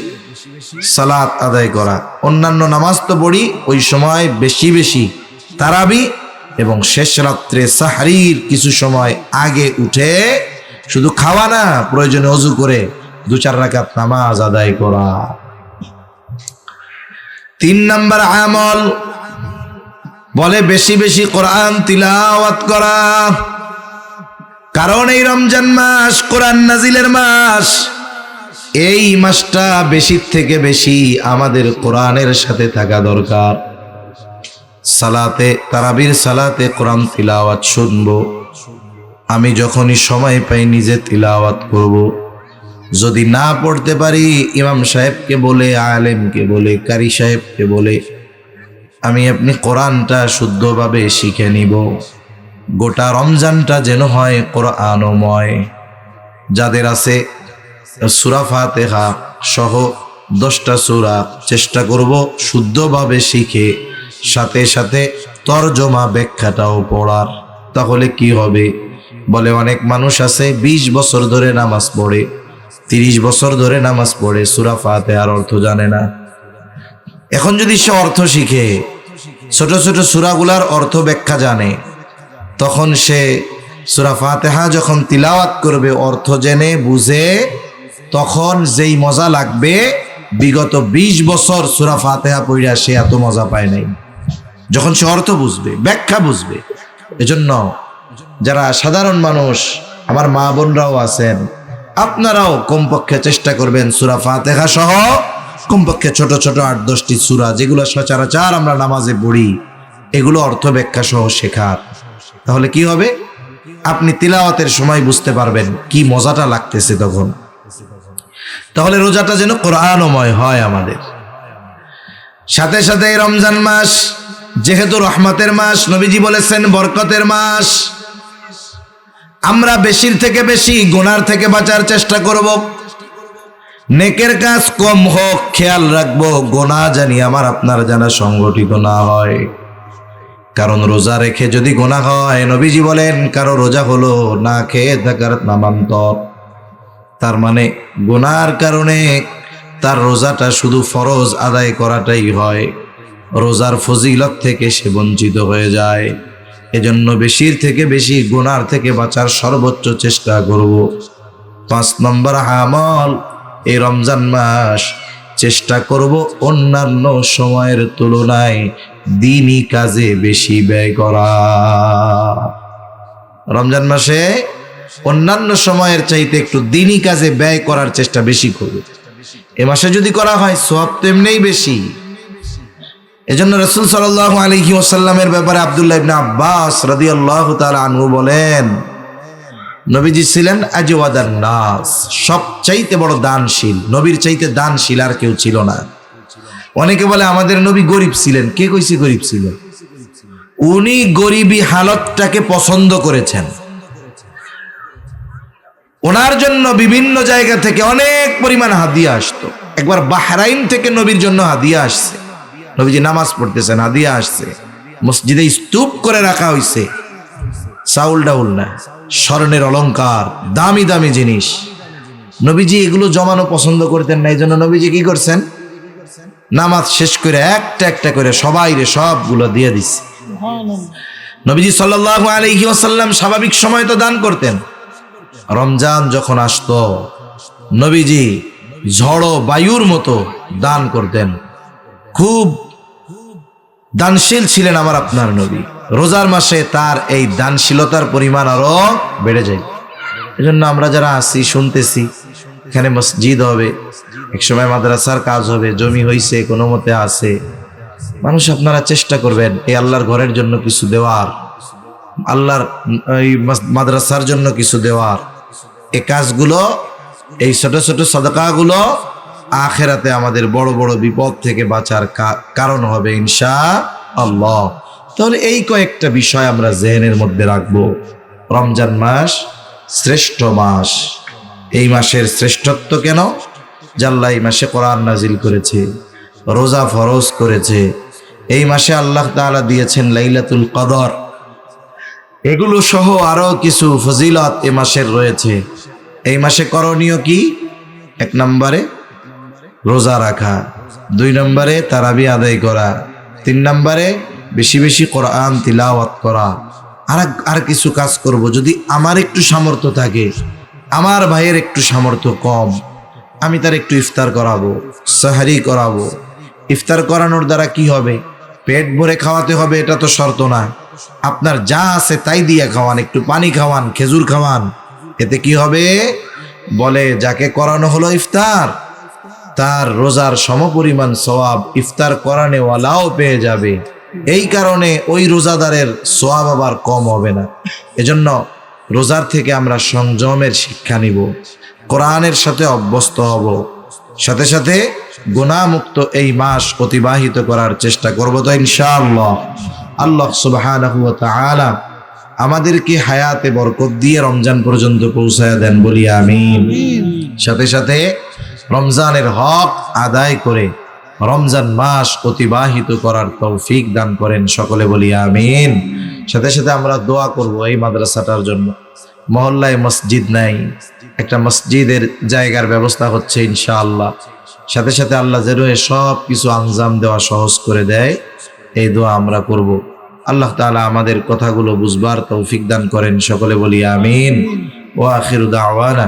সালাত আদায় করা। অন্যান্য নামাজ তো পড়ি, ওই সময় বেশি বেশি তারাবি এবং শেষ রাত্রে সাহরির কিছু সময় আগে উঠে শুধু খাওয়া না, প্রয়োজনে ওযু করে 2-4 রাকাত নামাজ আদায় করা। 3 নাম্বার আমল, বলে বেশি বেশি কোরআন তিলাওয়াত করা। কারণ এই রমজান মাস কোরআন নাজিলের মাস। এই মাসটা বেশির থেকে বেশি আমাদের কোরআনের সাথে থাকা দরকার। সালাতে তারাবির সালাতে কোরআন তিলাওয়াত শুনবো। আমি যখনই সময় পাই নিজে তিলাওয়াত করব। যদি না পড়তে পারি ইমাম সাহেবকে বলে, আলেমকে বলে, কারি সাহেবকে বলে আমি আপনি কোরআনটা শুদ্ধভাবে শিখে নিব। গোটা রমজানটা যেন হয় কোরআনময়। যাদের আছে সূরা ফাতিহা সহ 10টা সূরা চেষ্টা করব শুদ্ধভাবে শিখে সাথে সাথে তরজমা ব্যাখ্যাটাও পড়ার। তাহলে কি হবে? বলে অনেক মানুষ আছে 20 বছর ধরে নামাজ পড়ে, 30 বছর ধরে নামাজ পড়ে, সূরা ফাতিহার অর্থ জানে না। এখন যদি সে অর্থ শিখে, ছোট ছোট সূরাগুলার অর্থ ব্যাখ্যা জানে, তখন সে সূরা ফাতিহা যখন তিলাওয়াত করবে অর্থ জেনে বুঝে, তখন যেই মজা লাগবে বিগত 20 বছর সূরা ফাতিহা পড়া সে এত মজা পায় নাই, যখন সে অর্থ বুঝবে, ব্যাখ্যা বুঝবে। এজন্য যারা সাধারণ মানুষ, আমার মা বোনরাও আছেন, আপনারাও কমপক্ষে চেষ্টা করবেন সূরা ফাতিহা সহ কমপক্ষে ছোট ছোট 8-10টি সূরা যেগুলো সচরাচর আমরা নামাজে পড়ি, এগুলো অর্থ ব্যাখ্যা সহ শেখার। তাহলে কি হবে? আপনি তিলাওয়াতের সময় বুঝতে পারবেন কি মজাটা লাগতেছে তখন। তাহলে রোজাটা যেন কোরআনময় হয় আমাদের। সাথে সাথে এই রমজান মাস যেহেতু রহমতের মাস, নবীজি বলেছেন বরকতের মাস। আমরা বেশির থেকে বেশি গুনার থেকে বাঁচার চেষ্টা করব। নেকের কাজ কম হোক খেয়াল রাখবো, গুনাহ জানি আমার আপনার জানা সংগঠিত না হয়। কারণ রোজা রেখে যদি গুনাহ হয়, নবীজি বলেন কারো রোজা হলো না খেয়ে থাকার নামান্তর। তার মানে গুনার কারণে তার রোজাটা শুধু ফরজ আদায় করাটাই হয়, রোজার ফজিলত থেকে সে বঞ্চিত হয়ে যায়। এজন্য বেশির থেকে বেশি গুনার থেকে বাঁচার সর্বোচ্চ চেষ্টা করব। 5 নম্বর আমল, এই রমজান মাস চেষ্টা করব অন্যান্য সময়ের তুলনায় দিনই কাজে বেশি ব্যয় করা। রমজান মাসে অন্যান্য সময়ের চাইতে একটু দিনই কাজে ব্যয় করার চেষ্টা বেশি করব। এ মাসে যদি করা হয় সওয়াব তো এমনিই বেশি। এজন্য রাসূল সাল্লাল্লাহু আলাইহি ওয়াসাল্লামের ব্যাপারে আব্দুল্লাহ ইবনে আব্বাস রাদিয়াল্লাহু তাআলা আনহু বলেন, নবীজি ছিলেন আজওয়াদান নাস, সবচাইতে বড় দানশীল। নবীর চাইতে দানশীল আর কেউ ছিল না। অনেকে বলে আমাদের নবী গরিব ছিলেন। কে কইছে গরিব ছিলেন? উনি গরিবী হালতটাকে পছন্দ করেছেন। ওনার জন্য বিভিন্ন জায়গা থেকে অনেক পরিমাণ হাদিয়া আসতো। একবার বাহরাইন থেকে নবীর জন্য হাদিয়া আসছে। নবীজি নামাজ পড়তেছেন, হাদিয়া আসছে। মসজিদে স্তূপ করে রাখা হইছে, চাউল ডাউল না, স্বর্ণের অলংকার, দামি দামি জিনিস। নবীজি এগুলো জমানো পছন্দ করতেন না। এই জন্য নবীজি কি করছেন? নামাজ শেষ করে একটা একটা করে সবাইরে সবগুলো দিয়ে দিচ্ছে। নবীজি সাল্লাল্লাহু আলাইহি ওয়াসাল্লাম স্বাভাবিক সময় তো দান করতেন। রমজান যখন আসতো নবীজি ঝড়ো বায়ুর মতো দান করতেন। খুব দানশীল ছিলেন আমার আপনার নবী। রোজার মাসে তার এই দানশীলতার পরিমাণ আরো বেড়ে যায়। এজন্য আমরা যারা আছি শুনতেছি, এখানে মসজিদ হবে, একসময় মাদ্রাসার কাজ হবে, জমি হইছে, কোনো মতে আছে। মানুষ আপনারা চেষ্টা করবেন এই আল্লাহর ঘরের জন্য কিছু দেওয়ার, আল্লাহর এই মাদ্রাসার জন্য কিছু দেওয়ার। এই কাজগুলো, এই ছোট ছোট সাদাকাগুলো আখিরাতে আমাদের বড় বড় বিপদ থেকে বাঁচার কারণ হবে ইনশাআল্লাহ। তাহলে এই কয়েকটা বিষয় আমরা জেহেনের মধ্যে রাখবো। রমজান মাস শ্রেষ্ঠ মাস। এই মাসের শ্রেষ্ঠত্ব কেন? আল্লাহ এই মাসে কোরআন নাজিল করেছে, রোজা ফরজ করেছে। এই মাসে আল্লাহ তাআলা দিয়েছেন লাইলাতুল কদর। এগুলো সহ আরো কিছু ফজিলত এই মাসের রয়েছে। এই মাসে করণীয় কি? 1 নম্বরে রোজা রাখা, 2 নম্বরে তারাবি আদায় করা, 3 নম্বরে বেশি বেশি কোরআন তিলাওয়াত করা। আর কিছু কাজ করব যদি আমার একটু সামর্থ্য থাকে, আমার ভাইয়ের একটু সামর্থ্য কম, আমি তার একটু ইফতার করাবো, সাহারি করাবো। ইফতার করানোর দ্বারা কি হবে? পেট ভরে খাওয়াতে হবে এটা তো শর্ত না। আপনার যা আছে তাই দিয়ে খাওয়ান, একটু পানি খাওয়ান, খেজুর খাওয়ান। এতে কি হবে? বলে যাকে করানো হলো ইফতার, তার রোজার সমপরিমাণ সওয়াব ইফতার করানেওয়ালাও পেয়ে যাবে। এই কারণে ওই রোজাদারের সওয়াব আবার কম হবে না। এজন্য রোজার থেকে আমরা সংযমের শিক্ষা নিব, কোরআনের সাথে অভ্যস্ত হব, সাথে সাথে গুনাহমুক্ত এই মাস অতিবাহিত করার চেষ্টা করব তো ইনশাআল্লাহ। আল্লাহ সুবহানাহু ওয়া তাআলা আমাদেরকে হায়াতে বরকত দিয়ে রমজান পর্যন্ত পৌঁছায় দেন, বলি আমিন। সাথে সাথে রমজানের হক আদায় করে রমজান মাস অতিবাহিত করার তৌফিক দান করেন, সকলে বলি আমিন। সাথে সাথে আমরা দোয়া করব এই মাদ্রাসাটার জন্য। মহল্লায় মসজিদ নাই, একটা মসজিদের জায়গার ব্যবস্থা হচ্ছে ইনশাআল্লাহ। সাথে সাথে আল্লাহ যেন সব কিছু আঞ্জাম দেওয়া সহজ করে দেয়, এই দোয়া আমরা করব। আল্লাহ তাআলা আমাদের কথাগুলো বুঝবার তৌফিক দান করেন, সকলে বলি আমিন। ওয়া আখিরু দাওয়ানা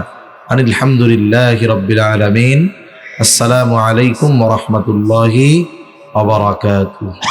আনিল হামদুলিল্লাহি রাব্বিল আলামিন। আসসালামু আলাইকুম ওয়া রাহমাতুল্লাহি ওয়া বারাকাতুহু।